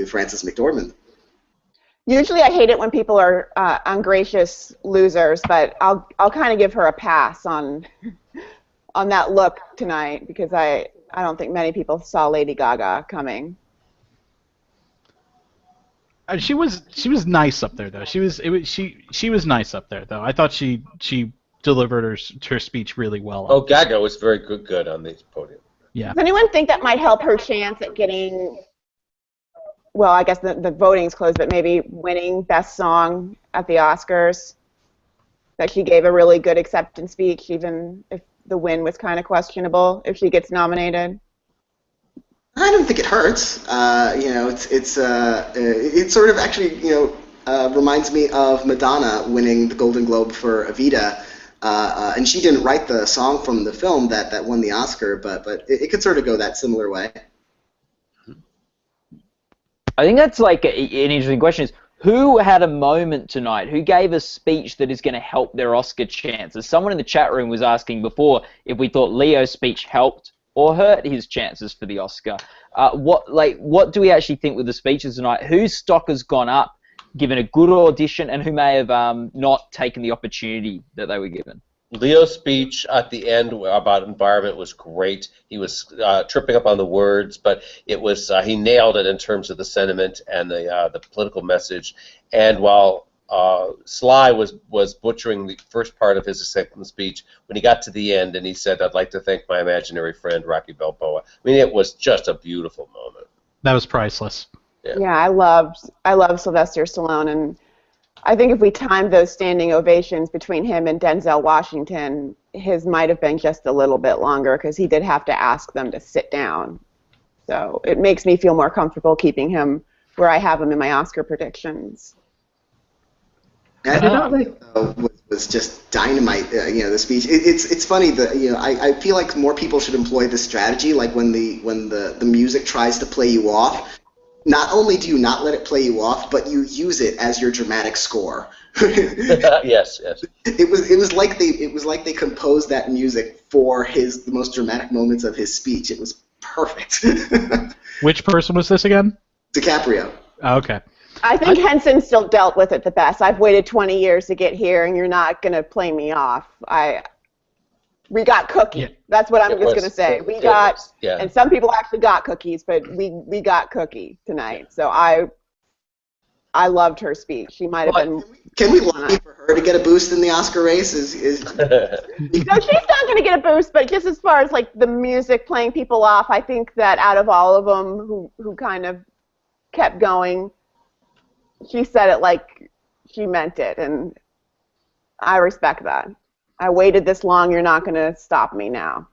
Frances McDormand. Usually I hate it when people are ungracious losers, but I'll kind of give her a pass on that look tonight because I don't think many people saw Lady Gaga coming. She was nice up there though. She was nice up there though. I thought she delivered her speech really well. Oh, Gaga was very good on the podium. Yeah. Does anyone think that might help her chance at getting? Well, I guess the voting's closed, but maybe winning Best Song at the Oscars. That she gave a really good acceptance speech, even if the win was kind of questionable, if she gets nominated. I don't think it hurts. It sort of actually reminds me of Madonna winning the Golden Globe for Evita, and she didn't write the song from the film that won the Oscar, but it could sort of go that similar way. I think that's like an interesting question. Is who had a moment tonight? Who gave a speech that is going to help their Oscar chances? Someone in the chat room was asking before if we thought Leo's speech helped or hurt his chances for the Oscar. What do we actually think with the speeches tonight? Whose stock has gone up, given a good audition, and who may have not taken the opportunity that they were given? Leo's speech at the end about environment was great. He was tripping up on the words, but it was he nailed it in terms of the sentiment and the political message. And while Sly was butchering the first part of his acceptance speech, when he got to the end and he said, "I'd like to thank my imaginary friend Rocky Balboa." I mean, it was just a beautiful moment. That was priceless. Yeah, I loved Sylvester Stallone, and I think if we timed those standing ovations between him and Denzel Washington, his might have been just a little bit longer because he did have to ask them to sit down. So it makes me feel more comfortable keeping him where I have him in my Oscar predictions. I did not like was just dynamite. The speech. It's funny that I feel like more people should employ this strategy. Like when the music tries to play you off. Not only do you not let it play you off, but you use it as your dramatic score. Yes. It was like they composed that music for the most dramatic moments of his speech. It was perfect. Which person was this again? DiCaprio. Oh, okay. I think Henson still dealt with it the best. I've waited 20 years to get here, and you're not going to play me off. We got cookie. Yeah. That's what I'm just going to say. And some people actually got cookies, but we got cookie tonight. So I loved her speech. She might have been. Can we lobby for her to get a boost in the Oscar race? No, she's not going to get a boost. But just as far as like the music playing people off, I think that out of all of them who kind of kept going, she said it like she meant it, and I respect that. I waited this long, you're not going to stop me now.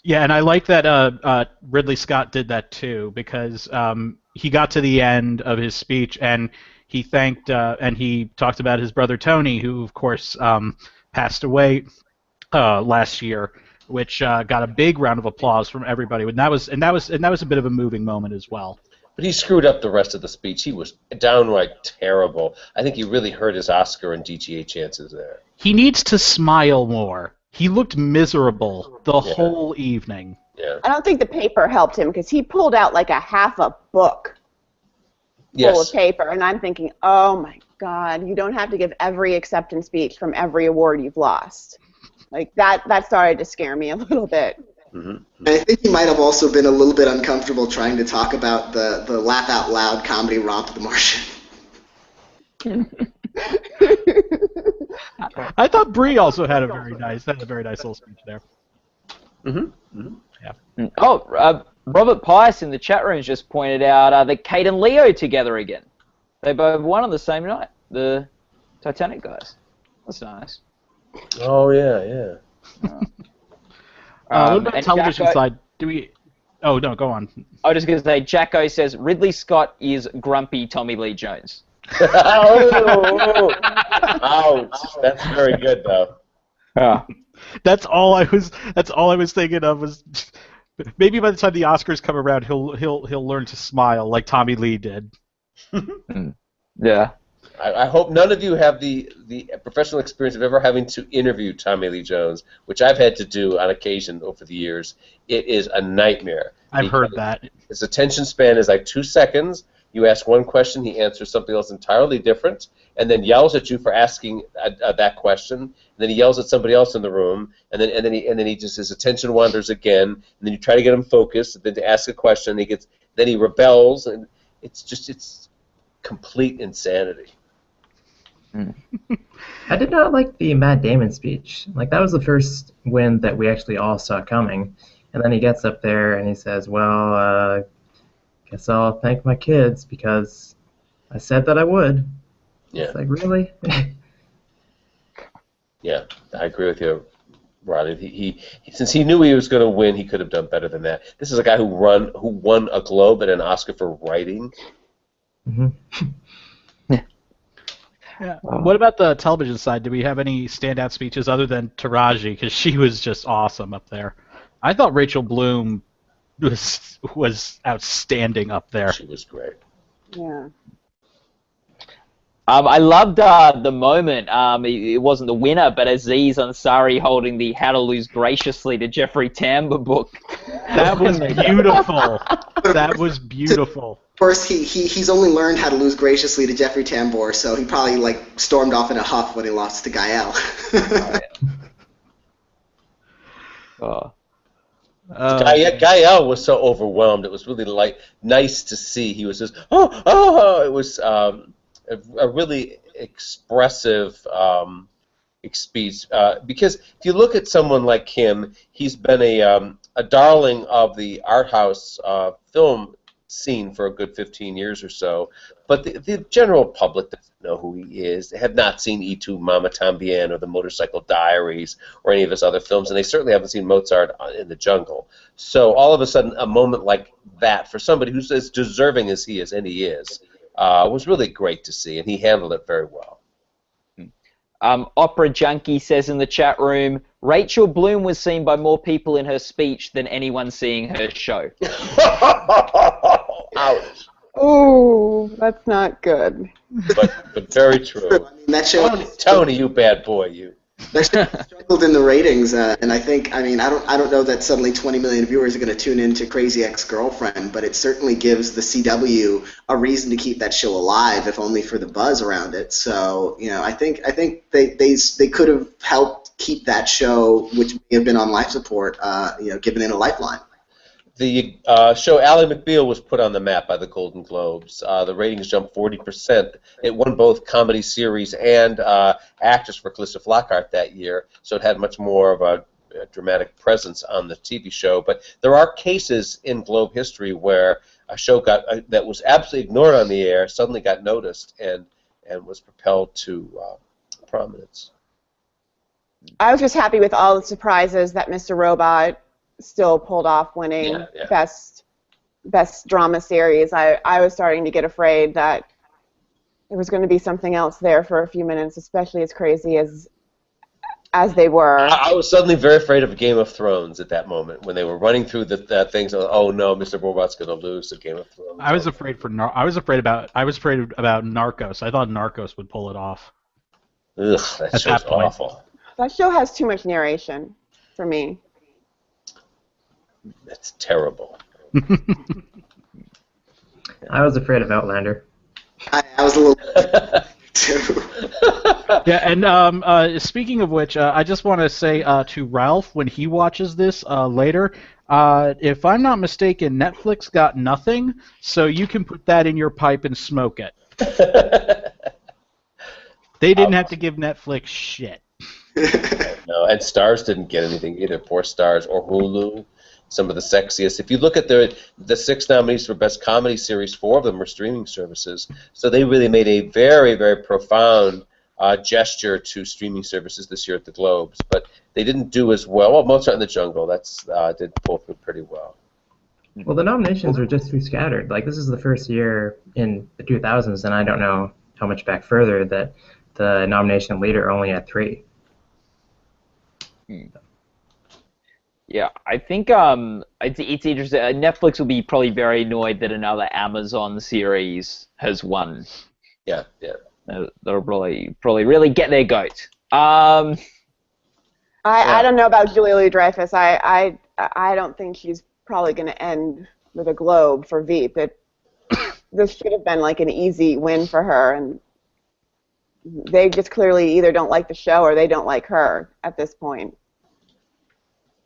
Yeah, and I like that Ridley Scott did that too, because he got to the end of his speech and he thanked and he talked about his brother Tony, who of course passed away last year, which got a big round of applause from everybody. And that was a bit of a moving moment as well. But he screwed up the rest of the speech. He was downright terrible. I think he really hurt his Oscar and DGA chances there. He needs to smile more. He looked miserable the whole evening. Yeah. I don't think the paper helped him because he pulled out like a half a book full of paper, and I'm thinking, oh my God, you don't have to give every acceptance speech from every award you've lost. Like that started to scare me a little bit. Mm-hmm. I think he might have also been a little bit uncomfortable trying to talk about the laugh out loud comedy romp, The Martian. I thought Brie also had a very nice little speech there. Mm-hmm. Mm-hmm. Yeah. Oh, Robert Pius in the chat room just pointed out that Kate and Leo together again. They both won on the same night. The Titanic guys. That's nice. Oh yeah. What about the television Jacko, side? Do we? Oh no, go on. I was just going to say, Jacko says Ridley Scott is grumpy Tommy Lee Jones. Oh, ouch! That's very good though. Yeah. That's all I was thinking of was maybe by the time the Oscars come around, he'll learn to smile like Tommy Lee did. Yeah. I hope none of you have the professional experience of ever having to interview Tommy Lee Jones, which I've had to do on occasion over the years. It is a nightmare. I've heard that. His attention span is like 2 seconds. You ask one question, he answers something else entirely different, and then yells at you for asking that question. And then he yells at somebody else in the room, and then he just his attention wanders again. And then you try to get him focused, and then to ask a question, then he rebels, and it's complete insanity. I did not like the Matt Damon speech. Like, that was the first win that we actually all saw coming. And then he gets up there and he says, well, guess I'll thank my kids because I said that I would. Yeah. It's like, really? Yeah, I agree with you, Rodney. He since he knew he was going to win, he could have done better than that. This is a guy who won a Globe and an Oscar for writing. Mm-hmm. Yeah. What about the television side? Do we have any standout speeches other than Taraji? Because she was just awesome up there. I thought Rachel Bloom was outstanding up there. She was great. Yeah. I loved the moment. It wasn't the winner, but Aziz Ansari holding the "How to Lose Graciously to Jeffrey Tambor" book. That was beautiful. That was beautiful. Of course, he's only learned how to lose graciously to Jeffrey Tambor, so he probably like stormed off in a huff when he lost to Gael. Gael was so overwhelmed. It was really nice to see. He was just It was a really expressive speech because if you look at someone like him, he's been a darling of the art house film scene for a good 15 years or so, but the general public doesn't know who he is. They have not seen E2 Mama Tambien or The Motorcycle Diaries or any of his other films, and they certainly haven't seen Mozart in the Jungle. So all of a sudden, a moment like that for somebody who's as deserving as he is, and he is, was really great to see, and he handled it very well. Opera Junkie says in the chat room, Rachel Bloom was seen by more people in her speech than anyone seeing her show. Ouch. Ooh, that's not good. But very true. I mean, that show, Tony, you bad boy, you. That show struggled in the ratings, and I think, I don't know that suddenly 20 million viewers are going to tune into Crazy Ex-Girlfriend, but it certainly gives the CW a reason to keep that show alive, if only for the buzz around it. So, I think they could have helped keep that show, which may have been on life support, given it a lifeline. The show Ally McBeal was put on the map by the Golden Globes. The ratings jumped 40%. It won both comedy series and actress for Calista Flockhart that year, so it had much more of a dramatic presence on the TV show. But there are cases in Globe history where a show that was absolutely ignored on the air suddenly got noticed and was propelled to prominence. I was just happy with all the surprises that Mr. Robot still pulled off winning best drama series. I was starting to get afraid that there was going to be something else there for a few minutes, especially as crazy as they were. I was suddenly very afraid of Game of Thrones at that moment when they were running through the things. Oh no, Mr. Robot's going to lose to Game of Thrones. I was afraid about Narcos. I thought Narcos would pull it off. Ugh, that show's awful. That show has too much narration for me. That's terrible. I was afraid of Outlander. I was a little too. Yeah, and speaking of which, I just want to say to Ralph, when he watches this later, if I'm not mistaken, Netflix got nothing, so you can put that in your pipe and smoke it. They didn't have to give Netflix shit. No, and Stars didn't get anything either. Poor Stars or Hulu. Some of the sexiest. If you look at the 6 nominees for Best Comedy Series, 4 of them were streaming services. So they really made a very, very profound gesture to streaming services this year at the Globes. But they didn't do as well. Well, Mozart in the Jungle, did pull through pretty well. Well, the nominations were just too scattered. Like, this is the first year in the 2000s, and I don't know how much back further, that the nomination leader only had 3. Yeah, I think it's interesting. Netflix will be probably very annoyed that another Amazon series has won. Yeah. They'll probably really get their goat. I don't know about Julia Louis-Dreyfus. I don't think she's probably going to end with a Globe for Veep. This should have been like an easy win for her, and they just clearly either don't like the show or they don't like her at this point.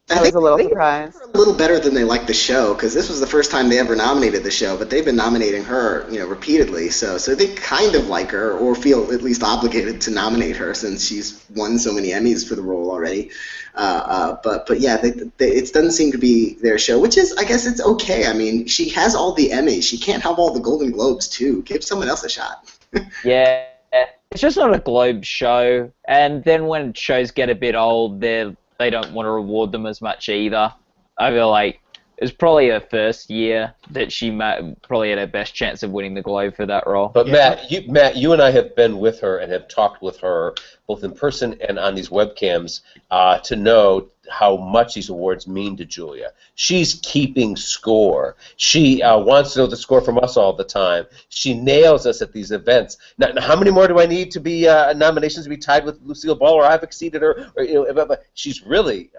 I was a little surprised. A little better than they like the show, because this was the first time they ever nominated the show, but they've been nominating her, repeatedly. So they kind of like her, or feel at least obligated to nominate her, since she's won so many Emmys for the role already. But yeah, it doesn't seem to be their show, which is, I guess, it's okay. I mean, she has all the Emmys. She can't have all the Golden Globes too. Give someone else a shot. Yeah, it's just not a Globe show, and then when shows get a bit old, they don't want to reward them as much either. I feel like It was probably her first year that she probably had her best chance of winning the Globe for that role. But yeah. Matt, you and I have been with her and have talked with her both in person and on these webcams to know how much these awards mean to Julia. She's keeping score. She wants to know the score from us all the time. She nails us at these events. Now how many more do I need to be nominations to be tied with Lucille Ball, or I've exceeded her? Or, but she's really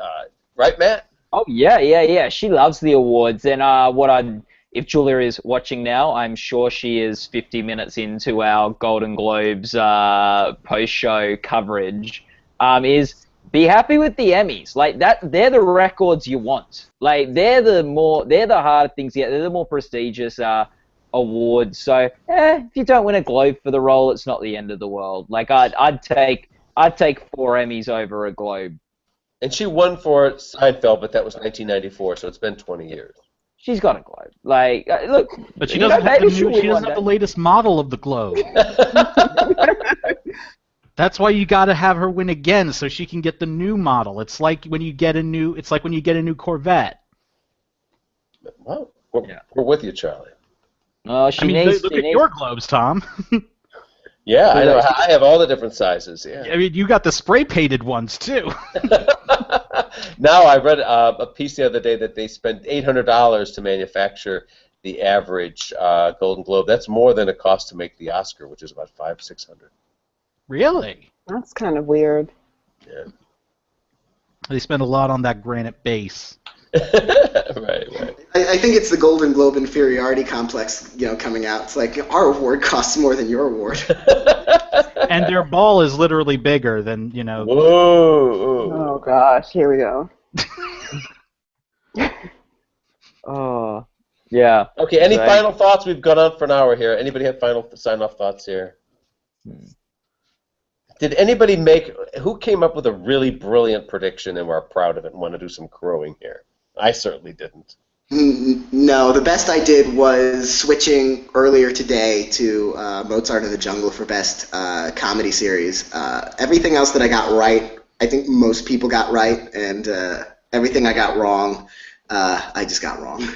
right, Matt? Oh yeah. She loves the awards, and if Julia is watching now, I'm sure she is 50 minutes into our Golden Globes post-show coverage. Is be happy with the Emmys, like that. They're the records you want. Like they're the harder things to get. They're the more prestigious awards. So if you don't win a Globe for the role, it's not the end of the world. Like I'd take 4 Emmys over a Globe. And she won for Seinfeld, but that was 1994, so it's been 20 years. She's got a Globe. Like, look, but she doesn't have the latest model of the Globe. That's why you got to have her win again, so she can get the new model. It's like when you get a new Corvette. Well, we're with you, Charlie. Look at your Globes, Tom. Yeah, I know. I have all the different sizes. Yeah. I mean, you got the spray painted ones too. Now, I read a piece the other day that they spent $800 to manufacture the average Golden Globe. That's more than it costs to make the Oscar, which is about $500-600. Really? That's kind of weird. Yeah. They spend a lot on that granite base. Right. I think it's the Golden Globe inferiority complex, coming out. It's like our award costs more than your award. And their ball is literally bigger than, Whoa! Oh gosh, here we go. Oh, yeah. Okay. Any final thoughts? We've gone on for an hour here. Anybody have final sign-off thoughts here? Did anybody who came up with a really brilliant prediction and were proud of it and want to do some crowing here? I certainly didn't. No, the best I did was switching earlier today to Mozart in the Jungle for best comedy series. Everything else that I got right, I think most people got right, and everything I got wrong, I just got wrong.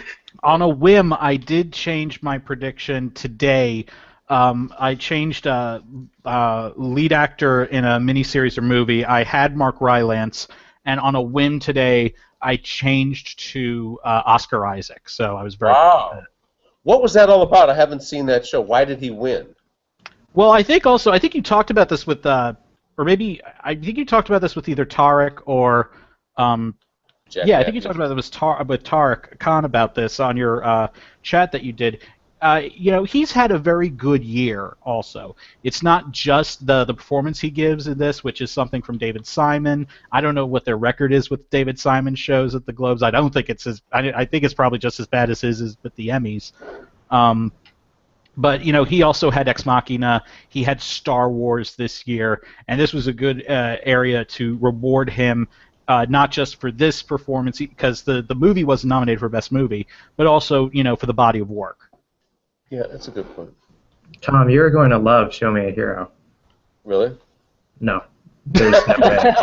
On a whim, I did change my prediction today. I changed lead actor in a miniseries or movie. I had Mark Rylance, and on a whim today, I changed to Oscar Isaac. So I was very proud of it. What was that all about? I haven't seen that show. Why did he win? Well, I think you talked about this with, I think you talked about this with either Tarek or, I think you talked about it with Tarek Khan about this on your chat that you did. He's had a very good year also. It's not just the performance he gives in this, which is something from David Simon. I don't know what their record is with David Simon shows at the Globes. I don't think I think it's probably just as bad as his is with the Emmys. But, he also had Ex Machina. He had Star Wars this year. And this was a good area to reward him, not just for this performance, because the movie wasn't nominated for Best Movie, but also, for the body of work. Yeah, that's a good point. Tom, you're going to love Show Me a Hero. Really? No. There's no way.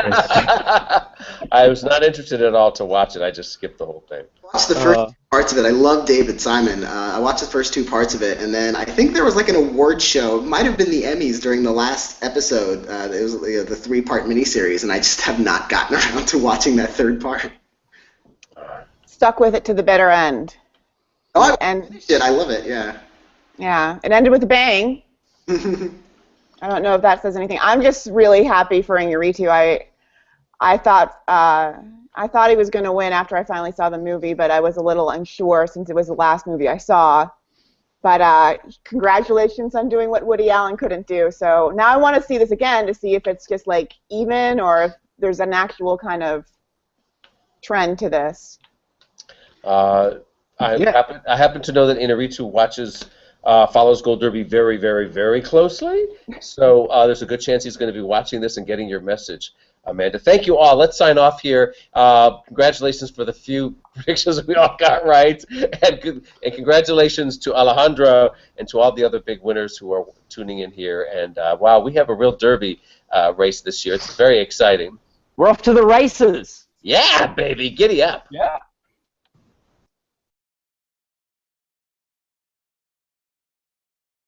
I was not interested at all to watch it. I just skipped the whole thing. I watched the first 2 parts of it. I love David Simon. I watched the first 2 parts of it, and then I think there was like an award show. It might have been the Emmys during the last episode. It was the 3-part miniseries, and I just have not gotten around to watching that 3rd part. Stuck with it to the bitter end. Oh, I love it, yeah. Yeah, it ended with a bang. I don't know if that says anything. I'm just really happy for Iñárritu. I thought he was going to win after I finally saw the movie, but I was a little unsure since it was the last movie I saw. But congratulations on doing what Woody Allen couldn't do. So now I want to see this again to see if it's just like even or if there's an actual kind of trend to this. I happen to know that Iñárritu follows Gold Derby very, very, very closely. So there's a good chance he's going to be watching this and getting your message, Amanda. Thank you all. Let's sign off here. Congratulations for the few predictions we all got right. And congratulations to Alejandro and to all the other big winners who are tuning in here. And, wow, we have a real Derby race this year. It's very exciting. We're off to the races. Yeah, baby. Giddy up. Yeah.